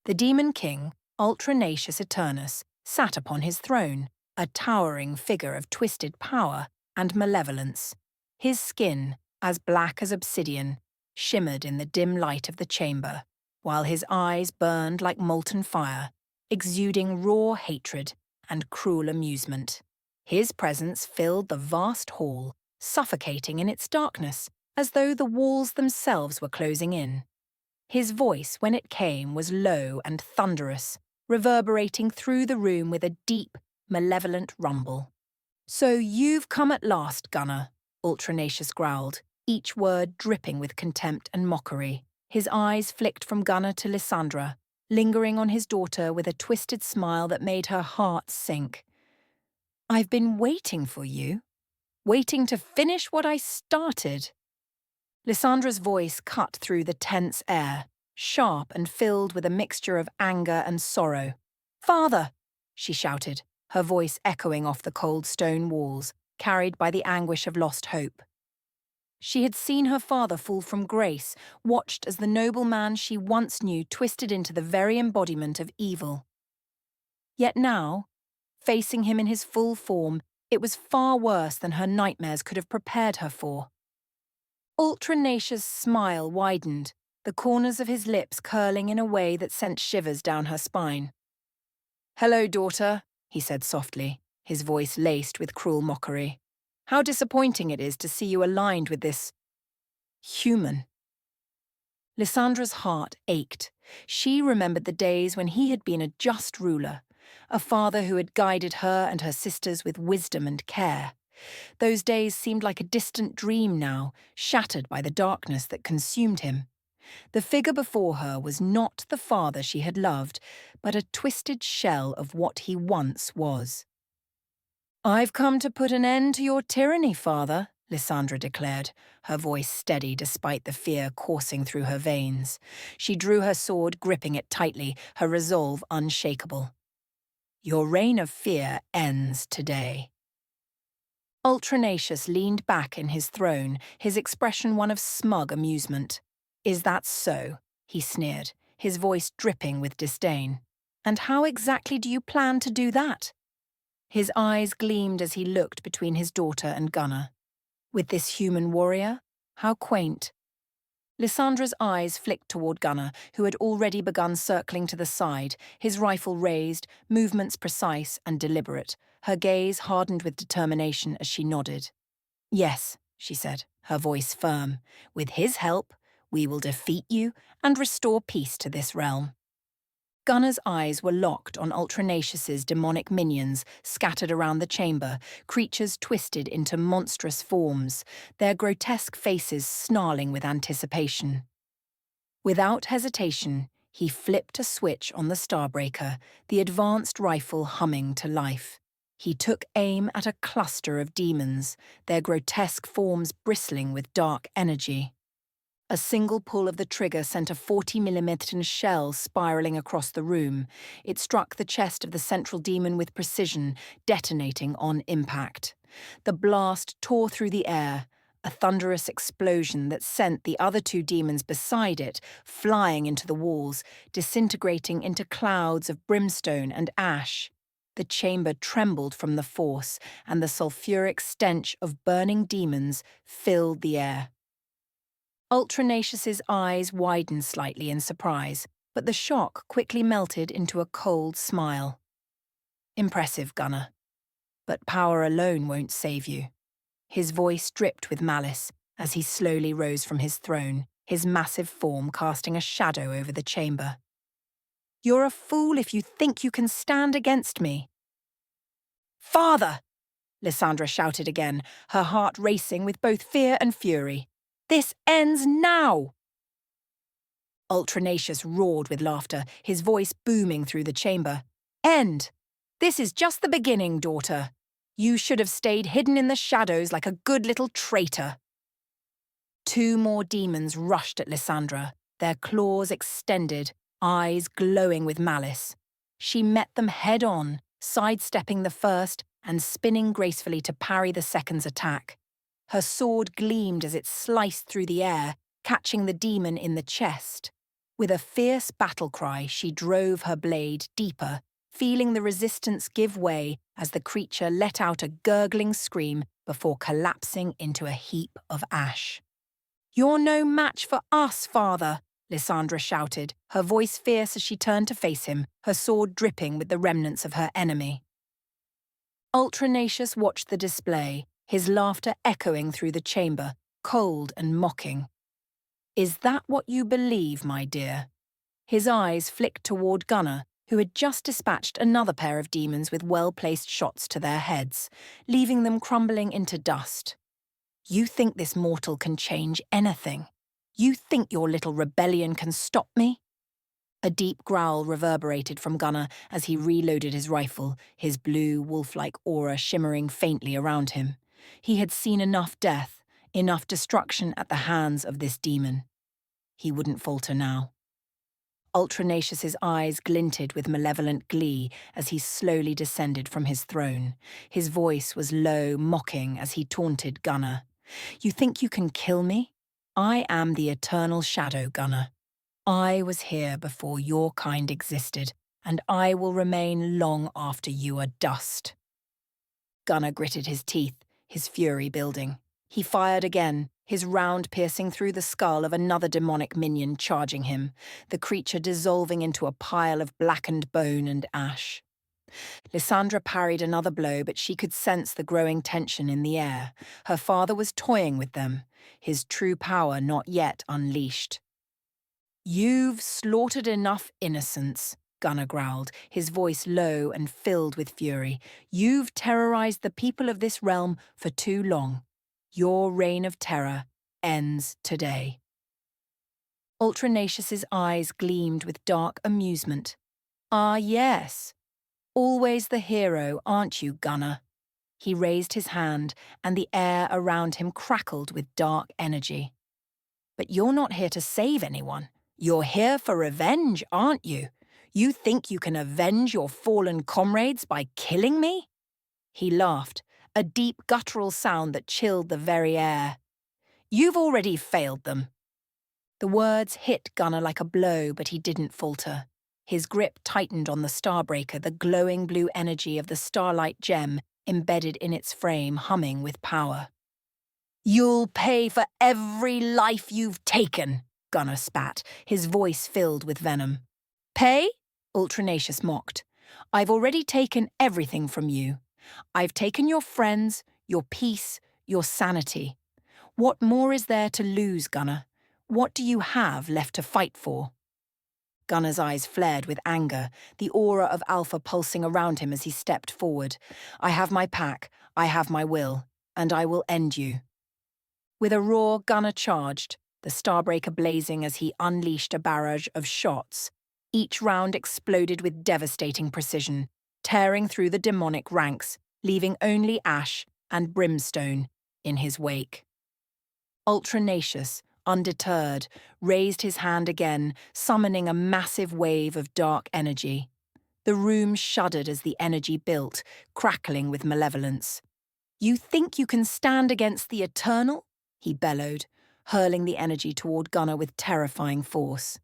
The demon king, Ultranacious Eternus, sat upon his throne, a towering figure of twisted power and malevolence. His skin, as black as obsidian, shimmered in the dim light of the chamber, while his eyes burned like molten fire, exuding raw hatred and cruel amusement. His presence filled the vast hall, suffocating in its darkness, as though the walls themselves were closing in. His voice, when it came, was low and thunderous, reverberating through the room with a deep, malevolent rumble. "So you've come at last, Gunner," Ultranacious growled, each word dripping with contempt and mockery. His eyes flicked from Gunner to Lissandra, lingering on his daughter with a twisted smile that made her heart sink. "I've been waiting for you, waiting to finish what I started." Lissandra's voice cut through the tense air, sharp and filled with a mixture of anger and sorrow. "Father!" she shouted, her voice echoing off the cold stone walls, carried by the anguish of lost hope. She had seen her father fall from grace, watched as the noble man she once knew twisted into the very embodiment of evil. Yet now, facing him in his full form, it was far worse than her nightmares could have prepared her for. Ultranacious' smile widened, the corners of his lips curling in a way that sent shivers down her spine. "Hello, daughter," he said softly, his voice laced with cruel mockery. "How disappointing it is to see you aligned with this human." Lissandra's heart ached. She remembered the days when he had been a just ruler, a father who had guided her and her sisters with wisdom and care. Those days seemed like a distant dream now, shattered by the darkness that consumed him. The figure before her was not the father she had loved, but a twisted shell of what he once was. "I've come to put an end to your tyranny, father," Lissandra declared, her voice steady despite the fear coursing through her veins. She drew her sword, gripping it tightly, her resolve unshakable. "Your reign of fear ends today." Ultranacious leaned back in his throne, his expression one of smug amusement. "Is that so?" he sneered, his voice dripping with disdain. "And how exactly do you plan to do that?" His eyes gleamed as he looked between his daughter and Gunner. With this human warrior? How quaint. Lissandra's eyes flicked toward Gunner, who had already begun circling to the side, his rifle raised, movements precise and deliberate, her gaze hardened with determination as she nodded. "Yes," she said, her voice firm. "With his help, we will defeat you and restore peace to this realm." Gunner's eyes were locked on Ultranacious's demonic minions scattered around the chamber, creatures twisted into monstrous forms, their grotesque faces snarling with anticipation. Without hesitation, he flipped a switch on the Starbreaker, the advanced rifle humming to life. He took aim at a cluster of demons, their grotesque forms bristling with dark energy. A single pull of the trigger sent a 40mm shell spiraling across the room. It struck the chest of the central demon with precision, detonating on impact. The blast tore through the air, a thunderous explosion that sent the other two demons beside it flying into the walls, disintegrating into clouds of brimstone and ash. The chamber trembled from the force, and the sulphuric stench of burning demons filled the air. Ultranacious's eyes widened slightly in surprise, but the shock quickly melted into a cold smile. "Impressive, Gunner. But power alone won't save you." His voice dripped with malice as he slowly rose from his throne, his massive form casting a shadow over the chamber. "You're a fool if you think you can stand against me." "Father!" Lissandra shouted again, her heart racing with both fear and fury. "This ends now!" Ultranacious roared with laughter, his voice booming through the chamber. "End! This is just the beginning, daughter. You should have stayed hidden in the shadows like a good little traitor." Two more demons rushed at Lissandra, their claws extended, eyes glowing with malice. She met them head-on, sidestepping the first and spinning gracefully to parry the second's attack. Her sword gleamed as it sliced through the air, catching the demon in the chest. With a fierce battle cry, she drove her blade deeper, feeling the resistance give way as the creature let out a gurgling scream before collapsing into a heap of ash. "You're no match for us, father," Lissandra shouted, her voice fierce as she turned to face him, her sword dripping with the remnants of her enemy. Ultranacious watched the display, his laughter echoing through the chamber, cold and mocking. "Is that what you believe, my dear?" His eyes flicked toward Gunnar, who had just dispatched another pair of demons with well-placed shots to their heads, leaving them crumbling into dust. "You think this mortal can change anything? You think your little rebellion can stop me?" A deep growl reverberated from Gunnar as he reloaded his rifle, his blue, wolf-like aura shimmering faintly around him. He had seen enough death, enough destruction at the hands of this demon. He wouldn't falter now. Ultranacious's eyes glinted with malevolent glee as he slowly descended from his throne. His voice was low, mocking as he taunted Gunnar. "You think you can kill me? I am the eternal shadow, Gunnar. I was here before your kind existed, and I will remain long after you are dust." Gunnar gritted his teeth, his fury building. He fired again, his round piercing through the skull of another demonic minion charging him, the creature dissolving into a pile of blackened bone and ash. Lissandra parried another blow, but she could sense the growing tension in the air. Her father was toying with them, his true power not yet unleashed. "You've slaughtered enough innocents," Gunnar growled, his voice low and filled with fury. "You've terrorized the people of this realm for too long. Your reign of terror ends today." Ultranacious's eyes gleamed with dark amusement. "Ah, yes. Always the hero, aren't you, Gunnar?" He raised his hand, and the air around him crackled with dark energy. "But you're not here to save anyone. You're here for revenge, aren't you? You think you can avenge your fallen comrades by killing me?" He laughed, a deep guttural sound that chilled the very air. "You've already failed them." The words hit Gunnar like a blow, but he didn't falter. His grip tightened on the Starbreaker, the glowing blue energy of the starlight gem embedded in its frame humming with power. "You'll pay for every life you've taken," Gunnar spat, his voice filled with venom. "Pay?" Ultranacious mocked. "I've already taken everything from you. I've taken your friends, your peace, your sanity. What more is there to lose, Gunnar? What do you have left to fight for?" Gunnar's eyes flared with anger, the aura of alpha pulsing around him as he stepped forward. "I have my pack, I have my will, and I will end you." With a roar, Gunnar charged, the Starbreaker blazing as he unleashed a barrage of shots. Each round exploded with devastating precision, tearing through the demonic ranks, leaving only ash and brimstone in his wake. Ultranacious, undeterred, raised his hand again, summoning a massive wave of dark energy. The room shuddered as the energy built, crackling with malevolence. "You think you can stand against the Eternal?" he bellowed, hurling the energy toward Gunnar with terrifying force.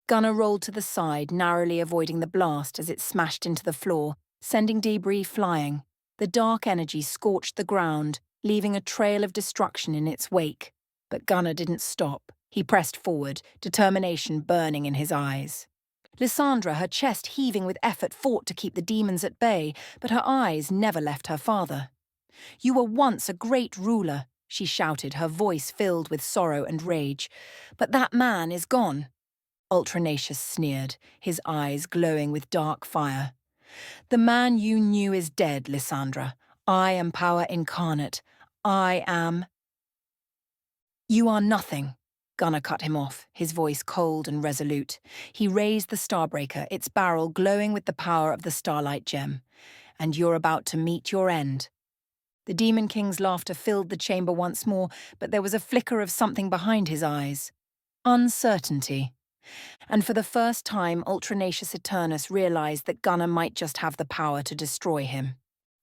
Gunnar rolled to the side, narrowly avoiding the blast as it smashed into the floor, sending debris flying. The dark energy scorched the ground, leaving a trail of destruction in its wake. But Gunnar didn't stop. He pressed forward, determination burning in his eyes. Lissandra, her chest heaving with effort, fought to keep the demons at bay, but her eyes never left her father. "You were once a great ruler," she shouted, her voice filled with sorrow and rage. "But that man is gone." Ultranacious sneered, his eyes glowing with dark fire. "The man you knew is dead, Lissandra. I am power incarnate. I am—" "You are nothing." Gunnar cut him off, his voice cold and resolute. He raised the Starbreaker, its barrel glowing with the power of the Starlight Gem. "And you're about to meet your end." The Demon King's laughter filled the chamber once more, but there was a flicker of something behind his eyes. Uncertainty. And for the first time, Ultranacious Eternus realized that Gunnar might just have the power to destroy him.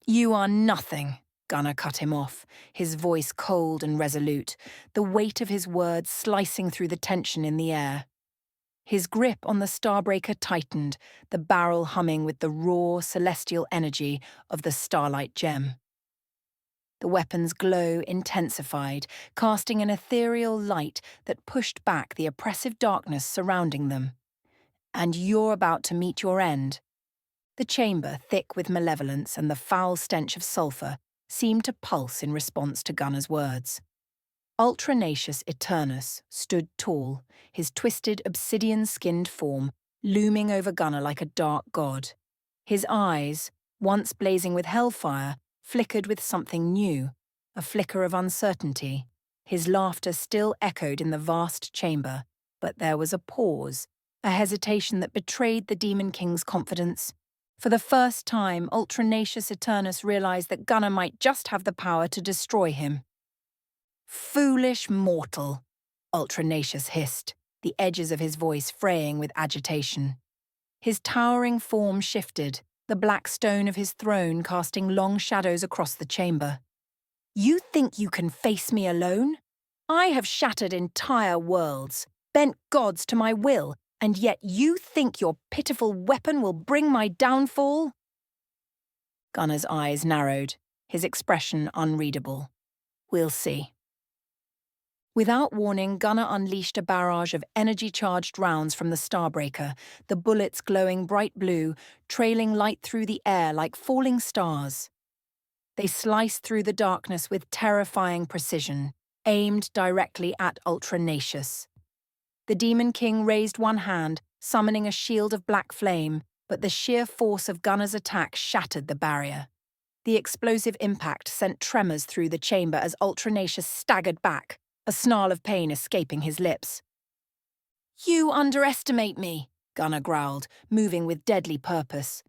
"You are nothing," Gunnar cut him off, his voice cold and resolute, the weight of his words slicing through the tension in the air. His grip on the Starbreaker tightened, the barrel humming with the raw, celestial energy of the starlight gem. The weapon's glow intensified, casting an ethereal light that pushed back the oppressive darkness surrounding them. "And you're about to meet your end." The chamber, thick with malevolence and the foul stench of sulphur, seemed to pulse in response to Gunner's words. Ultranacious Eternus stood tall, his twisted, obsidian-skinned form looming over Gunner like a dark god. His eyes, once blazing with hellfire, flickered with something new, a flicker of uncertainty. His laughter still echoed in the vast chamber, but there was a pause, a hesitation that betrayed the Demon King's confidence. For the first time, Ultranacious Eternus realized that Gunner might just have the power to destroy him. "Foolish mortal," Ultranacious hissed, the edges of his voice fraying with agitation. His towering form shifted, the black stone of his throne casting long shadows across the chamber. "You think you can face me alone? I have shattered entire worlds, bent gods to my will, and yet you think your pitiful weapon will bring my downfall?" Gunner's eyes narrowed, his expression unreadable. "We'll see." Without warning, Gunner unleashed a barrage of energy-charged rounds from the Starbreaker, the bullets glowing bright blue, trailing light through the air like falling stars. They sliced through the darkness with terrifying precision, aimed directly at Ultranacious. The Demon King raised one hand, summoning a shield of black flame, but the sheer force of Gunner's attack shattered the barrier. The explosive impact sent tremors through the chamber as Ultranacious staggered back, a snarl of pain escaping his lips. "You underestimate me," Gunner growled, moving with deadly purpose.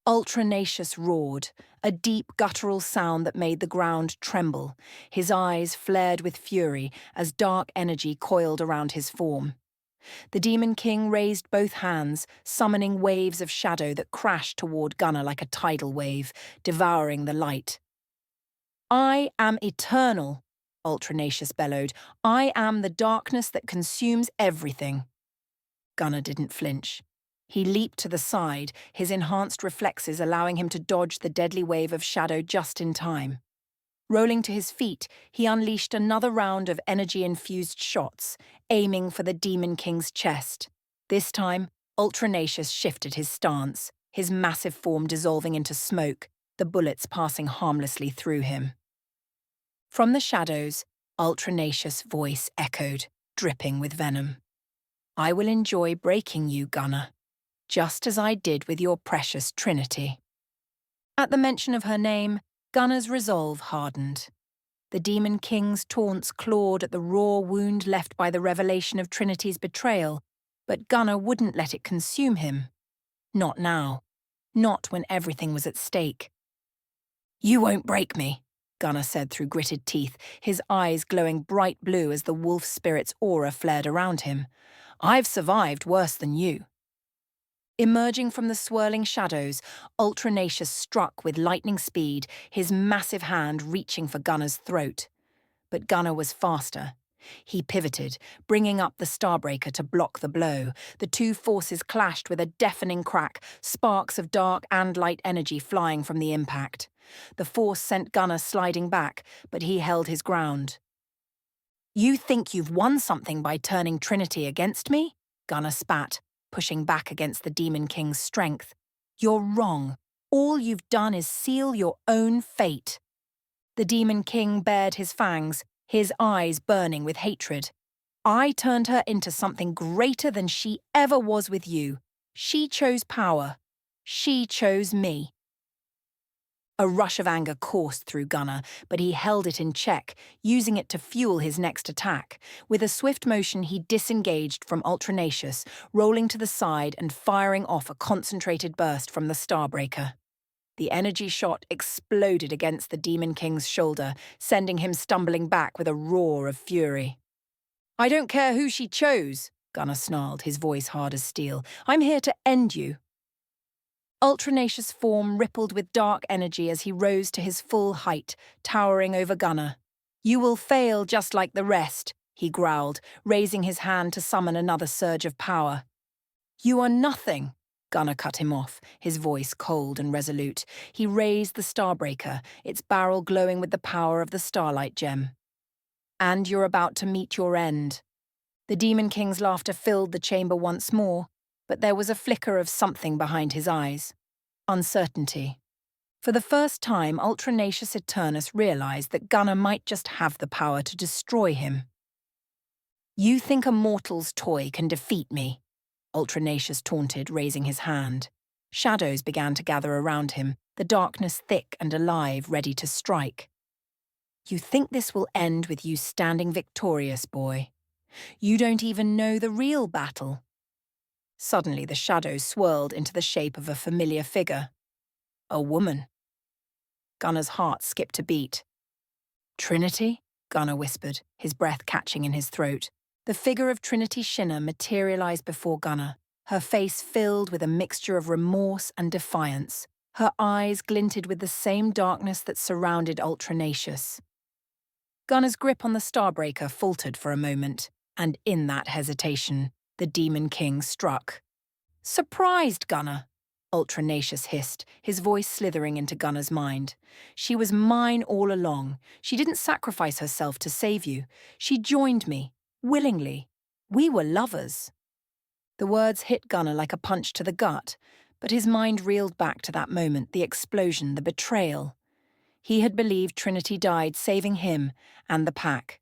Ultranacious roared, a deep guttural sound that made the ground tremble. His eyes flared with fury as dark energy coiled around his form. The Demon King raised both hands, summoning waves of shadow that crashed toward Gunner like a tidal wave, devouring the light. "I am eternal," Ultranacious bellowed. "I am the darkness that consumes everything." Gunner didn't flinch. He leaped to the side, his enhanced reflexes allowing him to dodge the deadly wave of shadow just in time. Rolling to his feet, he unleashed another round of energy-infused shots, aiming for the Demon King's chest. This time, Ultranacious shifted his stance, his massive form dissolving into smoke, the bullets passing harmlessly through him. From the shadows, Ultranacious' voice echoed, dripping with venom. "I will enjoy breaking you, Gunner, just as I did with your precious Trinity." At the mention of her name, Gunner's resolve hardened. The Demon King's taunts clawed at the raw wound left by the revelation of Trinity's betrayal, but Gunner wouldn't let it consume him. Not now. Not when everything was at stake. "You won't break me," Gunner said through gritted teeth, his eyes glowing bright blue as the wolf spirit's aura flared around him. "I've survived worse than you." Emerging from the swirling shadows, Ultranacious struck with lightning speed, his massive hand reaching for Gunner's throat. But Gunner was faster. He pivoted, bringing up the Starbreaker to block the blow. The two forces clashed with a deafening crack, sparks of dark and light energy flying from the impact. The force sent Gunner sliding back, but he held his ground. "You think you've won something by turning Trinity against me?" Gunner spat, pushing back against the Demon King's strength. "You're wrong. All you've done is seal your own fate." The Demon King bared his fangs, his eyes burning with hatred. "I turned her into something greater than she ever was with you. She chose power. She chose me." A rush of anger coursed through Gunner, but he held it in check, using it to fuel his next attack. With a swift motion, he disengaged from Ultranacious, rolling to the side and firing off a concentrated burst from the Starbreaker. The energy shot exploded against the Demon King's shoulder, sending him stumbling back with a roar of fury. "I don't care who she chose," Gunner snarled, his voice hard as steel. "I'm here to end you." Ultranacious' form rippled with dark energy as he rose to his full height, towering over Gunner. "You will fail just like the rest," he growled, raising his hand to summon another surge of power. You are nothing. Gunnar cut him off, his voice cold and resolute. He raised the Starbreaker, its barrel glowing with the power of the Starlight Gem. And you're about to meet your end. The Demon King's laughter filled the chamber once more, but there was a flicker of something behind his eyes. Uncertainty. For the first time, Ultranacious Eternus realized that Gunnar might just have the power to destroy him. You think a mortal's toy can defeat me? Ultranacious taunted, raising his hand. Shadows began to gather around him, the darkness thick and alive, ready to strike. You think this will end with you standing victorious, boy? You don't even know the real battle. Suddenly the shadows swirled into the shape of a familiar figure. A woman. Gunnar's heart skipped a beat. Trinity? Gunnar whispered, his breath catching in his throat. The figure of Trinity Shinner materialized before Gunnar, her face filled with a mixture of remorse and defiance. Her eyes glinted with the same darkness that surrounded Ultranacious. Gunnar's grip on the Starbreaker faltered for a moment, and in that hesitation, the Demon King struck. Surprised, Gunnar, Ultranacious hissed, his voice slithering into Gunnar's mind. She was mine all along. She didn't sacrifice herself to save you. She joined me, willingly. We were lovers. The words hit Gunnar like a punch to the gut, but his mind reeled back to that moment, the explosion, the betrayal. He had believed Trinity died saving him and the pack.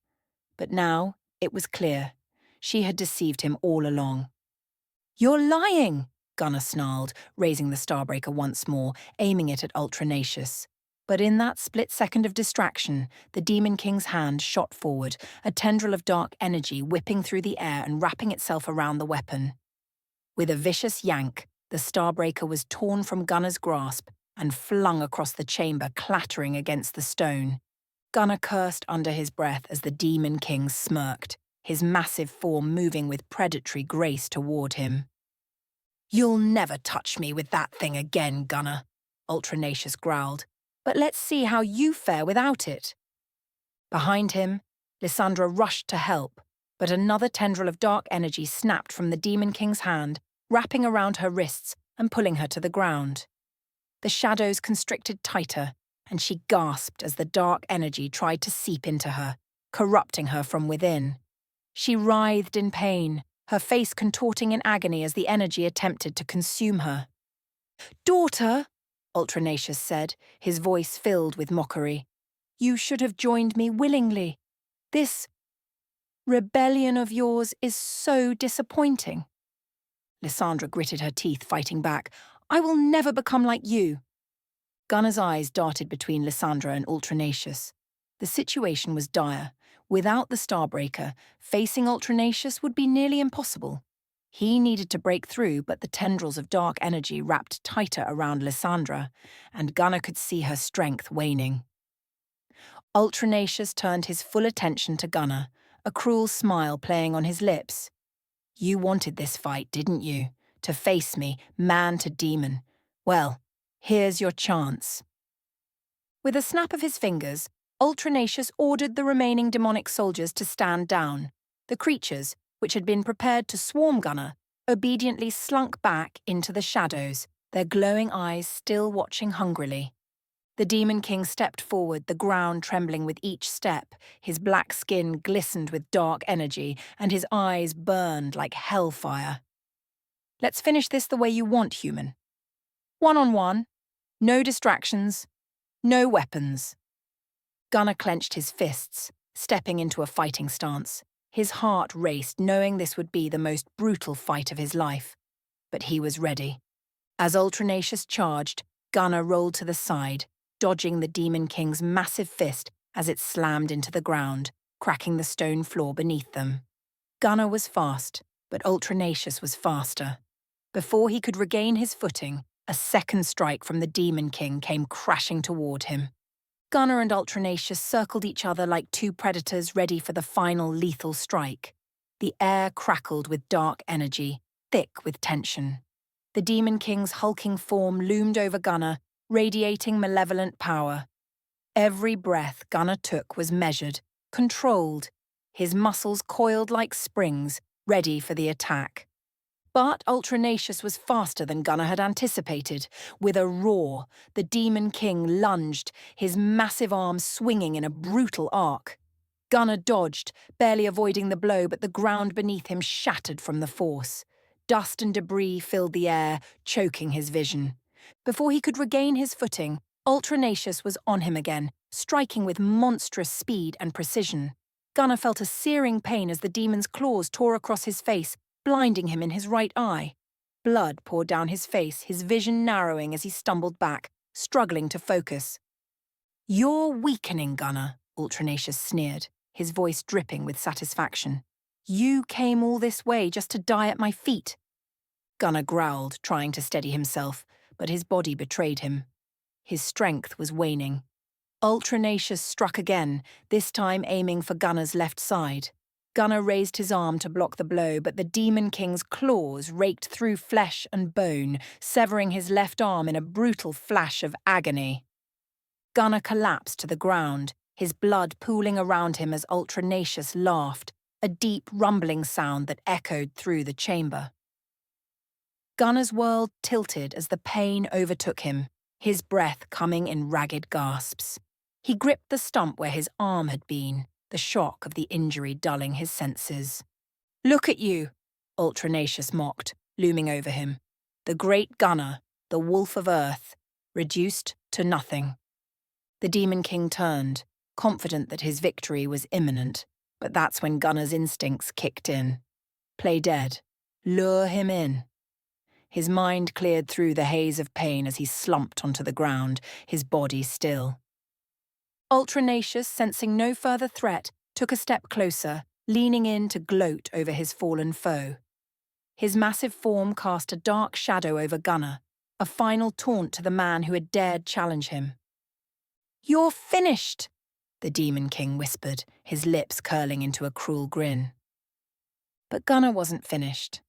But now it was clear. She had deceived him all along. You're lying, Gunnar snarled, raising the Starbreaker once more, aiming it at Ultranacious. But in that split second of distraction, the Demon King's hand shot forward, a tendril of dark energy whipping through the air and wrapping itself around the weapon. With a vicious yank, the Starbreaker was torn from Gunnar's grasp and flung across the chamber, clattering against the stone. Gunnar cursed under his breath as the Demon King smirked, his massive form moving with predatory grace toward him. You'll never touch me with that thing again, Gunnar, Ultranacious growled. But let's see how you fare without it. Behind him, Lissandra rushed to help, but another tendril of dark energy snapped from the Demon King's hand, wrapping around her wrists and pulling her to the ground. The shadows constricted tighter, and she gasped as the dark energy tried to seep into her, corrupting her from within. She writhed in pain, her face contorting in agony as the energy attempted to consume her. Daughter, Ultranacious said, his voice filled with mockery. You should have joined me willingly. This rebellion of yours is so disappointing. Lissandra gritted her teeth, fighting back. I will never become like you. Gunnar's eyes darted between Lissandra and Ultranacious. The situation was dire. Without the Starbreaker, facing Ultranacious would be nearly impossible. He needed to break through, but the tendrils of dark energy wrapped tighter around Lissandra, and Gunnar could see her strength waning. Ultranacious turned his full attention to Gunnar, a cruel smile playing on his lips. You wanted this fight, didn't you? To face me, man to demon. Well, here's your chance. With a snap of his fingers, Ultranacious ordered the remaining demonic soldiers to stand down. The creatures, which had been prepared to swarm Gunnar, obediently slunk back into the shadows, their glowing eyes still watching hungrily. The Demon King stepped forward, the ground trembling with each step. His black skin glistened with dark energy, and his eyes burned like hellfire. Let's finish this the way you want, human. One-on-one, no distractions, no weapons. Gunnar clenched his fists, stepping into a fighting stance. His heart raced, knowing this would be the most brutal fight of his life. But he was ready. As Ultranacious charged, Gunnar rolled to the side, dodging the Demon King's massive fist as it slammed into the ground, cracking the stone floor beneath them. Gunnar was fast, but Ultranacious was faster. Before he could regain his footing, a second strike from the Demon King came crashing toward him. Gunnar and Ultranacious circled each other like two predators ready for the final lethal strike. The air crackled with dark energy, thick with tension. The Demon King's hulking form loomed over Gunnar, radiating malevolent power. Every breath Gunnar took was measured, controlled, his muscles coiled like springs, ready for the attack. But Ultranacious was faster than Gunnar had anticipated. With a roar, the Demon King lunged, his massive arms swinging in a brutal arc. Gunnar dodged, barely avoiding the blow, but the ground beneath him shattered from the force. Dust and debris filled the air, choking his vision. Before he could regain his footing, Ultranacious was on him again, striking with monstrous speed and precision. Gunnar felt a searing pain as the demon's claws tore across his face, blinding him in his right eye. Blood poured down his face, his vision narrowing as he stumbled back, struggling to focus. "You're weakening, Gunnar," Ultranacious sneered, his voice dripping with satisfaction. "You came all this way just to die at my feet." Gunnar growled, trying to steady himself, but his body betrayed him. His strength was waning. Ultranacious struck again, this time aiming for Gunnar's left side. Gunnar raised his arm to block the blow, but the Demon King's claws raked through flesh and bone, severing his left arm in a brutal flash of agony. Gunnar collapsed to the ground, his blood pooling around him as Ultranacious laughed, a deep rumbling sound that echoed through the chamber. Gunnar's world tilted as the pain overtook him, his breath coming in ragged gasps. He gripped the stump where his arm had been, the shock of the injury dulling his senses. "Look at you," Ultranacious mocked, looming over him. The great Gunnar, the wolf of Earth, reduced to nothing. The Demon King turned, confident that his victory was imminent, but that's when Gunnar's instincts kicked in. Play dead. Lure him in. His mind cleared through the haze of pain as he slumped onto the ground, his body still. Ultranacious, sensing no further threat, took a step closer, leaning in to gloat over his fallen foe. His massive form cast a dark shadow over Gunnar, a final taunt to the man who had dared challenge him. "You're finished," the Demon King whispered, his lips curling into a cruel grin. But Gunnar wasn't finished.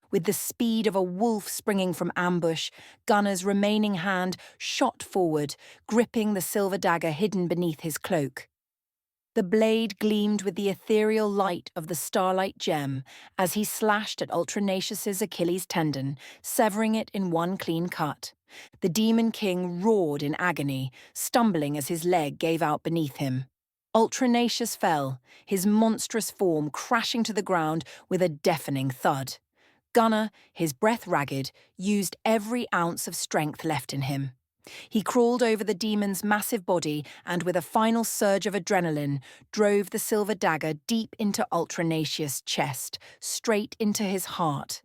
With the speed of a wolf springing from ambush, Gunnar's remaining hand shot forward, gripping the silver dagger hidden beneath his cloak. The blade gleamed with the ethereal light of the starlight gem as he slashed at Ultranacious's Achilles tendon, severing it in one clean cut. The Demon King roared in agony, stumbling as his leg gave out beneath him. Ultranacious fell, his monstrous form crashing to the ground with a deafening thud. Gunnar, his breath ragged, used every ounce of strength left in him. He crawled over the demon's massive body and, with a final surge of adrenaline, drove the silver dagger deep into Ultranacious' chest, straight into his heart.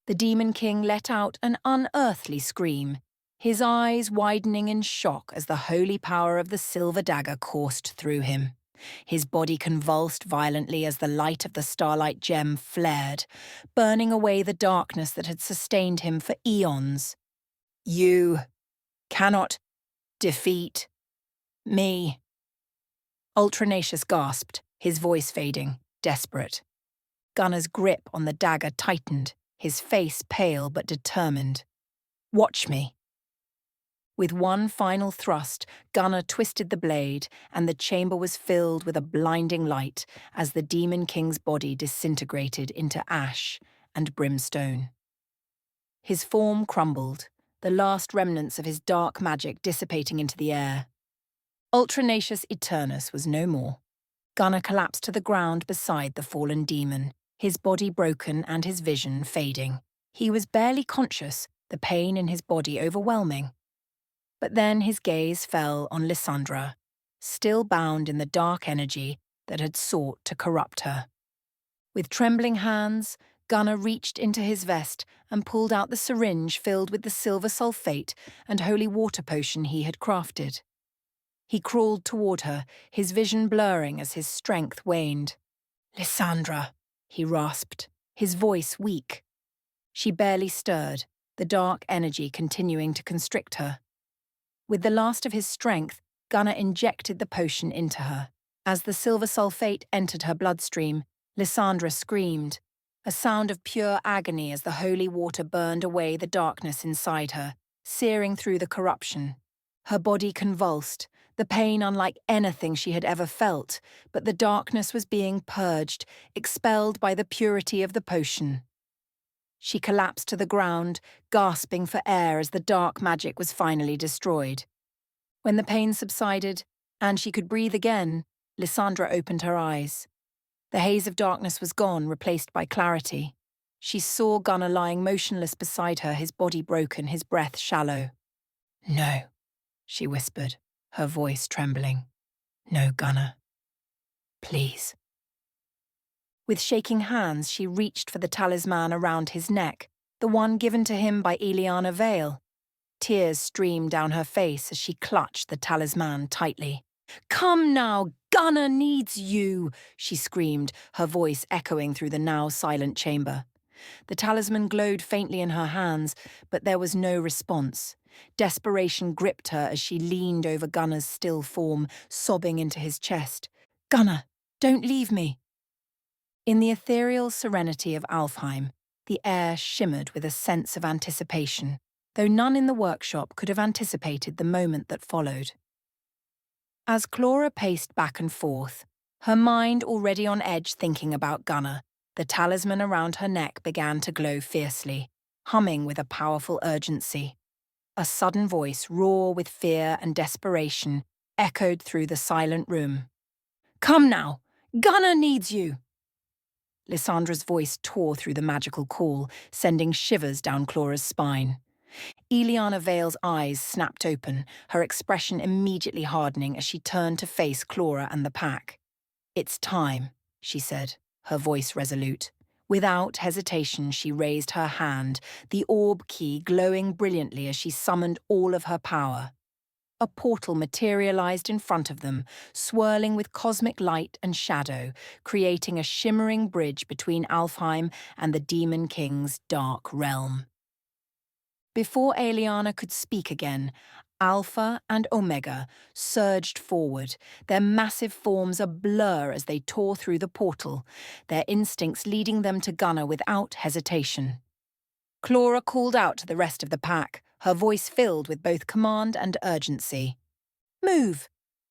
The Demon King let out an unearthly scream, his eyes widening in shock as the holy power of the silver dagger coursed through him. His body convulsed violently as the light of the starlight gem flared, burning away the darkness that had sustained him for eons. "You cannot defeat me," Ultranacious gasped, his voice fading, desperate. Gunnar's grip on the dagger tightened, his face pale but determined. "Watch me." With one final thrust, Gunnar twisted the blade, and the chamber was filled with a blinding light as the Demon King's body disintegrated into ash and brimstone. His form crumbled, the last remnants of his dark magic dissipating into the air. Ultranacious Eternus was no more. Gunnar collapsed to the ground beside the fallen demon, his body broken and his vision fading. He was barely conscious, the pain in his body overwhelming. But then his gaze fell on Lissandra, still bound in the dark energy that had sought to corrupt her. With trembling hands, Gunnar reached into his vest and pulled out the syringe filled with the silver sulfate and holy water potion he had crafted. He crawled toward her, his vision blurring as his strength waned. "Lissandra," he rasped, his voice weak. She barely stirred, the dark energy continuing to constrict her. With the last of his strength, Gunnar injected the potion into her. As the silver sulfate entered her bloodstream, Lissandra screamed, a sound of pure agony as the holy water burned away the darkness inside her, searing through the corruption. Her body convulsed, the pain unlike anything she had ever felt, but the darkness was being purged, expelled by the purity of the potion. She collapsed to the ground, gasping for air as the dark magic was finally destroyed. When the pain subsided, and she could breathe again, Lissandra opened her eyes. The haze of darkness was gone, replaced by clarity. She saw Gunnar lying motionless beside her, his body broken, his breath shallow. "No," she whispered, her voice trembling. "No, Gunnar. Please." With shaking hands, she reached for the talisman around his neck, the one given to him by Eliana Vale. Tears streamed down her face as she clutched the talisman tightly. "Come now, Gunnar needs you," she screamed, her voice echoing through the now silent chamber. The talisman glowed faintly in her hands, but there was no response. Desperation gripped her as she leaned over Gunnar's still form, sobbing into his chest. "Gunnar, don't leave me." In the ethereal serenity of Alfheim, the air shimmered with a sense of anticipation, though none in the workshop could have anticipated the moment that followed. As Clara paced back and forth, her mind already on edge thinking about Gunnar, the talisman around her neck began to glow fiercely, humming with a powerful urgency. A sudden voice, raw with fear and desperation, echoed through the silent room. "Come now! Gunnar needs you!" Lissandra's voice tore through the magical call, sending shivers down Clara's spine. Eliana Vale's eyes snapped open, her expression immediately hardening as she turned to face Clara and the pack. "It's time," she said, her voice resolute. Without hesitation, she raised her hand, the orb key glowing brilliantly as she summoned all of her power. A portal materialized in front of them, swirling with cosmic light and shadow, creating a shimmering bridge between Alfheim and the Demon King's dark realm. Before Eliana could speak again, Alpha and Omega surged forward, their massive forms a blur as they tore through the portal, their instincts leading them to Gunnar without hesitation. Clara called out to the rest of the pack, her voice filled with both command and urgency. "Move!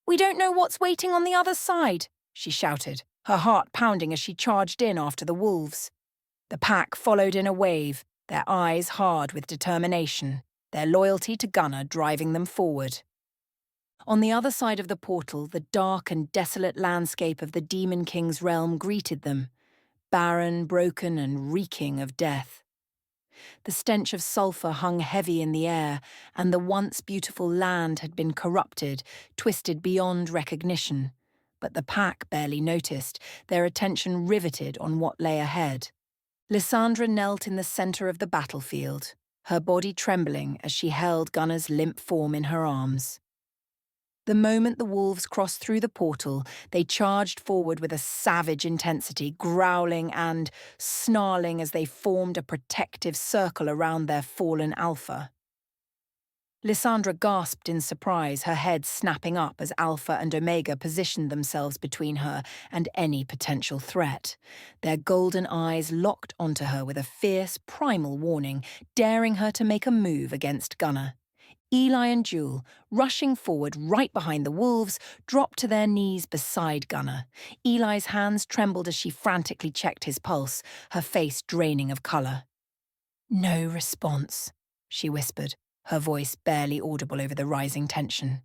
We don't know what's waiting on the other side," she shouted, her heart pounding as she charged in after the wolves. The pack followed in a wave, their eyes hard with determination, their loyalty to Gunnar driving them forward. On the other side of the portal, the dark and desolate landscape of the Demon King's realm greeted them, barren, broken, and reeking of death. The stench of sulphur hung heavy in the air, and the once beautiful land had been corrupted, twisted beyond recognition. But the pack barely noticed, their attention riveted on what lay ahead. Lissandra knelt in the centre of the battlefield, her body trembling as she held Gunnar's limp form in her arms. The moment the wolves crossed through the portal, they charged forward with a savage intensity, growling and snarling as they formed a protective circle around their fallen alpha. Lissandra gasped in surprise, her head snapping up as Alpha and Omega positioned themselves between her and any potential threat. Their golden eyes locked onto her with a fierce, primal warning, daring her to make a move against Gunnar. Eli and Jewel, rushing forward right behind the wolves, dropped to their knees beside Gunnar. Eli's hands trembled as she frantically checked his pulse, her face draining of colour. "No response," she whispered, her voice barely audible over the rising tension.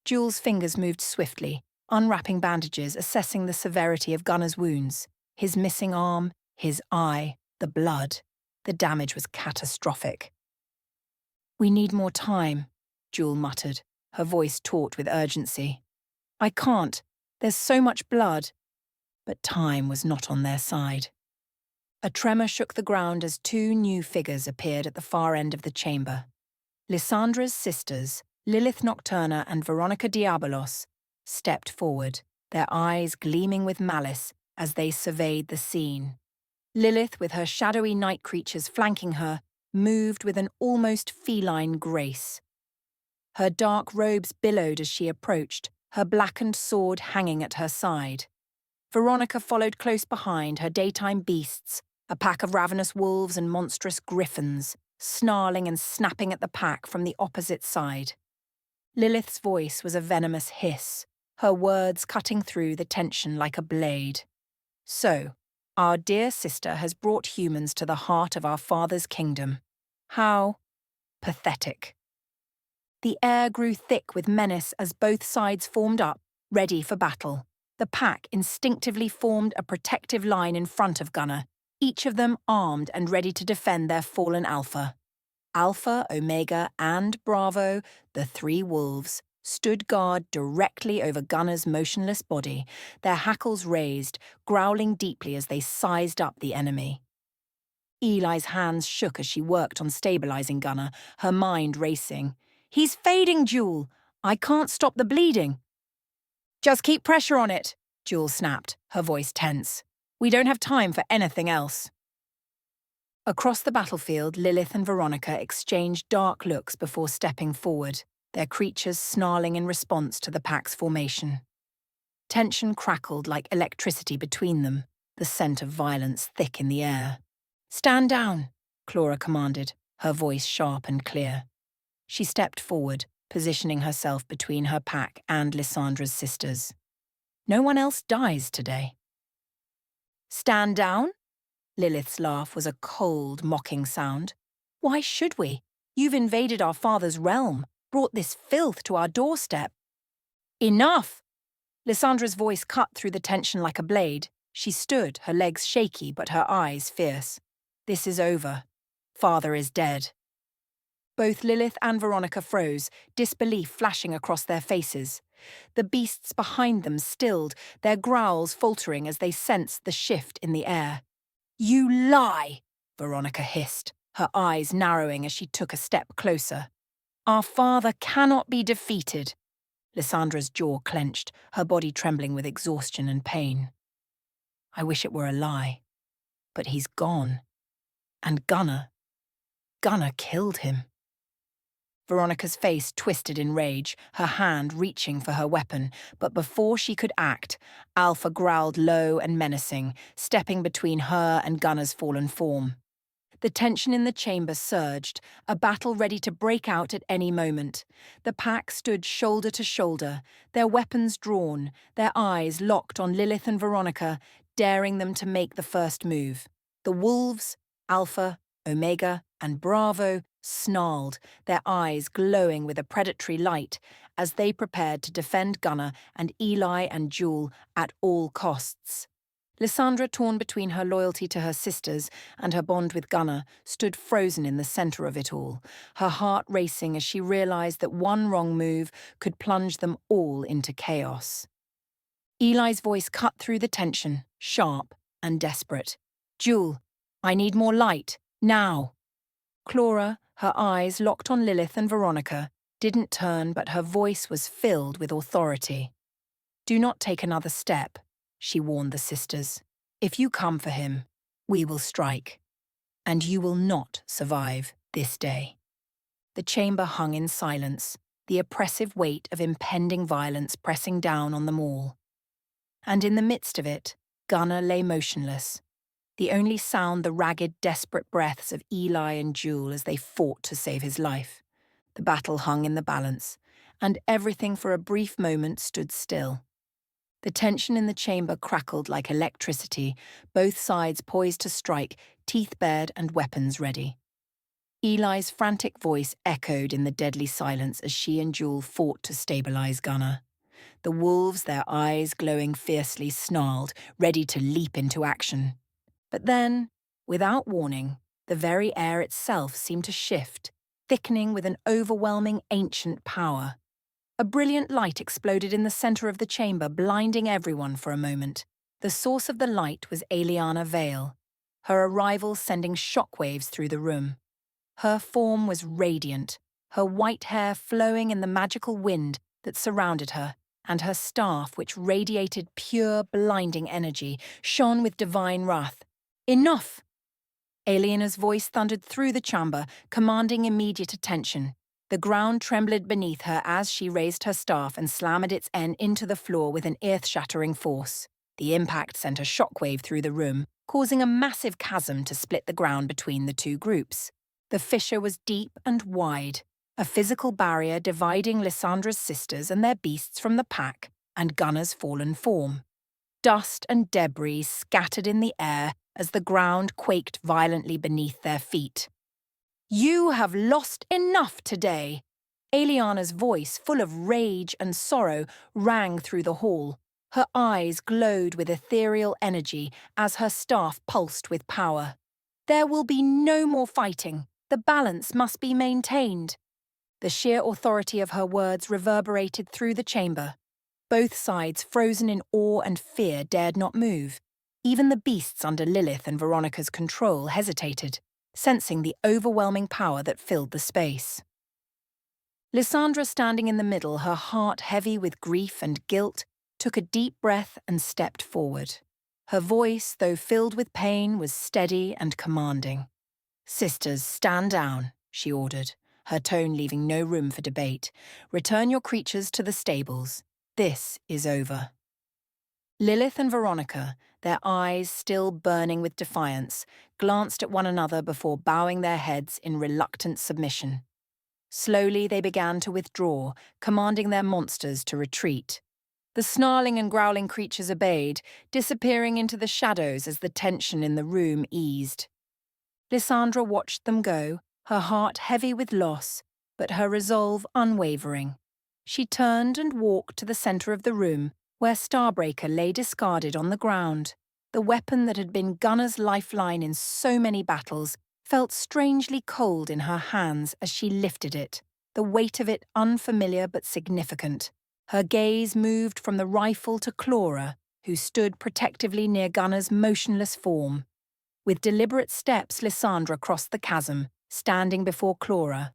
Jewel's fingers moved swiftly, unwrapping bandages, assessing the severity of Gunnar's wounds. His missing arm, his eye, the blood. The damage was catastrophic. "We need more time," Jewel muttered, her voice taut with urgency. "I can't. There's so much blood." But time was not on their side. A tremor shook the ground as two new figures appeared at the far end of the chamber. Lissandra's sisters, Lilith Nocturna and Veronica Diabolos, stepped forward, their eyes gleaming with malice as they surveyed the scene. Lilith, with her shadowy night creatures flanking her, moved with an almost feline grace. Her dark robes billowed as she approached, her blackened sword hanging at her side. Veronica followed close behind, her daytime beasts, a pack of ravenous wolves and monstrous griffins, snarling and snapping at the pack from the opposite side. Lilith's voice was a venomous hiss, her words cutting through the tension like a blade. "So, Our dear sister has brought humans to the heart of our father's kingdom. How pathetic. The air grew thick with menace as both sides formed up, ready for battle. The pack instinctively formed a protective line in front of Gunnar, each of them armed and ready to defend their fallen alpha. Alpha, Omega, and Bravo, the three wolves, stood guard directly over Gunnar's motionless body, their hackles raised, growling deeply as they sized up the enemy. Eli's hands shook as she worked on stabilizing Gunnar, her mind racing. "He's fading, Jewel. I can't stop the bleeding." "Just keep pressure on it," Jewel snapped, her voice tense. "We don't have time for anything else." Across the battlefield, Lilith and Veronica exchanged dark looks before stepping forward, their creatures snarling in response to the pack's formation. Tension crackled like electricity between them, the scent of violence thick in the air. "Stand down," Clara commanded, her voice sharp and clear. She stepped forward, positioning herself between her pack and Lissandra's sisters. "No one else dies today." "Stand down?" Lilith's laugh was a cold, mocking sound. "Why should we? You've invaded our father's realm, brought this filth to our doorstep." "Enough!" Lissandra's voice cut through the tension like a blade. She stood, her legs shaky but her eyes fierce. "This is over. Father is dead." Both Lilith and Veronica froze, disbelief flashing across their faces. The beasts behind them stilled, their growls faltering as they sensed the shift in the air. "You lie!" Veronica hissed, her eyes narrowing as she took a step closer. "Our father cannot be defeated." Lissandra's jaw clenched, her body trembling with exhaustion and pain. "I wish it were a lie. But he's gone. And Gunnar killed him." Veronica's face twisted in rage, her hand reaching for her weapon, but before she could act, Alpha growled low and menacing, stepping between her and Gunnar's fallen form. The tension in the chamber surged, a battle ready to break out at any moment. The pack stood shoulder to shoulder, their weapons drawn, their eyes locked on Lilith and Veronica, daring them to make the first move. The wolves, Alpha, Omega, and Bravo, snarled, their eyes glowing with a predatory light, as they prepared to defend Gunnar and Eli and Jewel at all costs. Lissandra, torn between her loyalty to her sisters and her bond with Gunnar, stood frozen in the centre of it all, her heart racing as she realised that one wrong move could plunge them all into chaos. Eli's voice cut through the tension, sharp and desperate. "Jewel, I need more light, now." Clara, her eyes locked on Lilith and Veronica, didn't turn, but her voice was filled with authority. "Do not take another step," she warned the sisters. "If you come for him, we will strike. And you will not survive this day." The chamber hung in silence, the oppressive weight of impending violence pressing down on them all. And in the midst of it, Gunnar lay motionless, the only sound the ragged, desperate breaths of Eli and Jewel as they fought to save his life. The battle hung in the balance, and everything for a brief moment stood still. The tension in the chamber crackled like electricity, both sides poised to strike, teeth bared and weapons ready. Eli's frantic voice echoed in the deadly silence as she and Jewel fought to stabilize Gunnar. The wolves, their eyes glowing fiercely, snarled, ready to leap into action. But then, without warning, the very air itself seemed to shift, thickening with an overwhelming ancient power. A brilliant light exploded in the centre of the chamber, blinding everyone for a moment. The source of the light was Aliana Vale, her arrival sending shockwaves through the room. Her form was radiant, her white hair flowing in the magical wind that surrounded her, and her staff, which radiated pure, blinding energy, shone with divine wrath. "Enough!" Aliana's voice thundered through the chamber, commanding immediate attention. The ground trembled beneath her as she raised her staff and slammed its end into the floor with an earth-shattering force. The impact sent a shockwave through the room, causing a massive chasm to split the ground between the two groups. The fissure was deep and wide, a physical barrier dividing Lissandra's sisters and their beasts from the pack and Gunnar's fallen form. Dust and debris scattered in the air as the ground quaked violently beneath their feet. "You have lost enough today!" Aeliana's voice, full of rage and sorrow, rang through the hall. Her eyes glowed with ethereal energy as her staff pulsed with power. "There will be no more fighting. The balance must be maintained." The sheer authority of her words reverberated through the chamber. Both sides, frozen in awe and fear, dared not move. Even the beasts under Lilith and Veronica's control hesitated, sensing the overwhelming power that filled the space. Lissandra, standing in the middle, her heart heavy with grief and guilt, took a deep breath and stepped forward. Her voice, though filled with pain, was steady and commanding. "Sisters, stand down," she ordered, her tone leaving no room for debate. "Return your creatures to the stables. This is over." Lilith and Veronica, their eyes still burning with defiance, glanced at one another before bowing their heads in reluctant submission. Slowly they began to withdraw, commanding their monsters to retreat. The snarling and growling creatures obeyed, disappearing into the shadows as the tension in the room eased. Lissandra watched them go, her heart heavy with loss, but her resolve unwavering. She turned and walked to the center of the room, where Starbreaker lay discarded on the ground. The weapon that had been Gunner's lifeline in so many battles felt strangely cold in her hands as she lifted it, the weight of it unfamiliar but significant. Her gaze moved from the rifle to Clara, who stood protectively near Gunner's motionless form. With deliberate steps, Lissandra crossed the chasm, standing before Clara.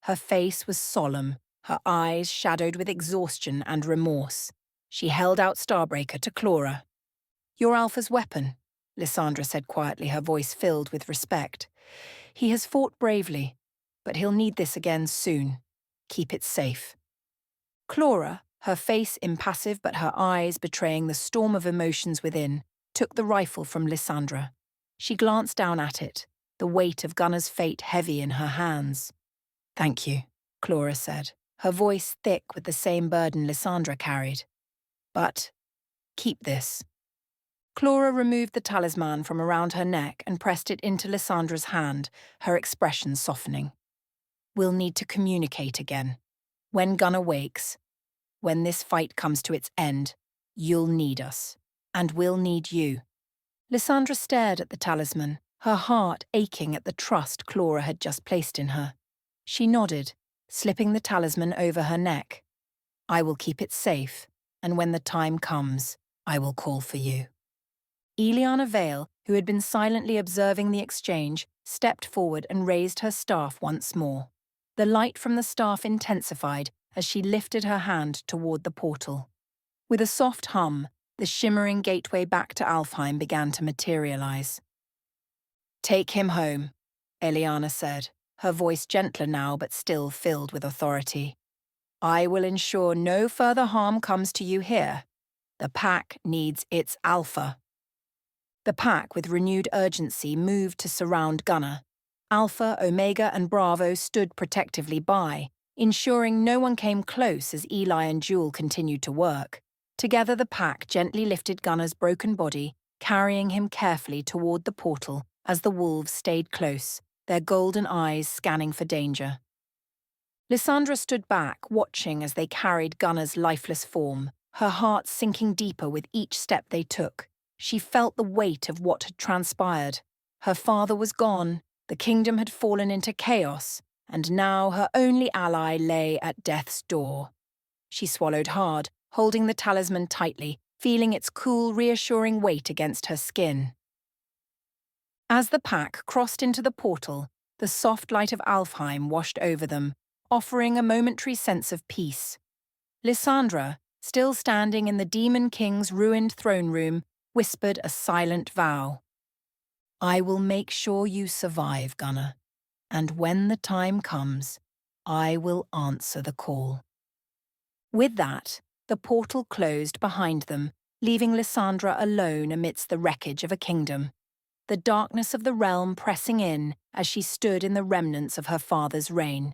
Her face was solemn, her eyes shadowed with exhaustion and remorse. She held out Starbreaker to Clara. "Your Alpha's weapon," Lissandra said quietly, her voice filled with respect. "He has fought bravely, but he'll need this again soon. Keep it safe." Clara, her face impassive but her eyes betraying the storm of emotions within, took the rifle from Lissandra. She glanced down at it, the weight of Gunner's fate heavy in her hands. "Thank you," Clara said, her voice thick with the same burden Lissandra carried. "But keep this." Clara removed the talisman from around her neck and pressed it into Lissandra's hand, her expression softening. "We'll need to communicate again. When Gunner wakes, when this fight comes to its end, you'll need us, and we'll need you." Lissandra stared at the talisman, her heart aching at the trust Clara had just placed in her. She nodded, slipping the talisman over her neck. "I will keep it safe, and when the time comes, I will call for you." Aeliana Vale, who had been silently observing the exchange, stepped forward and raised her staff once more. The light from the staff intensified as she lifted her hand toward the portal. With a soft hum, the shimmering gateway back to Alfheim began to materialize. "Take him home," Aeliana said, her voice gentler now but still filled with authority. "I will ensure no further harm comes to you here. The pack needs its Alpha." The pack, with renewed urgency, moved to surround Gunner. Alpha, Omega, and Bravo stood protectively by, ensuring no one came close as Eli and Jewel continued to work. Together the pack gently lifted Gunner's broken body, carrying him carefully toward the portal as the wolves stayed close, their golden eyes scanning for danger. Lissandra stood back, watching as they carried Gunner's lifeless form, her heart sinking deeper with each step they took. She felt the weight of what had transpired. Her father was gone, the kingdom had fallen into chaos, and now her only ally lay at death's door. She swallowed hard, holding the talisman tightly, feeling its cool, reassuring weight against her skin. As the pack crossed into the portal, the soft light of Alfheim washed over them, offering a momentary sense of peace. Lissandra, still standing in the Demon King's ruined throne room, whispered a silent vow. "I will make sure you survive, Gunner, and when the time comes, I will answer the call." With that, the portal closed behind them, leaving Lissandra alone amidst the wreckage of a kingdom, the darkness of the realm pressing in as she stood in the remnants of her father's reign.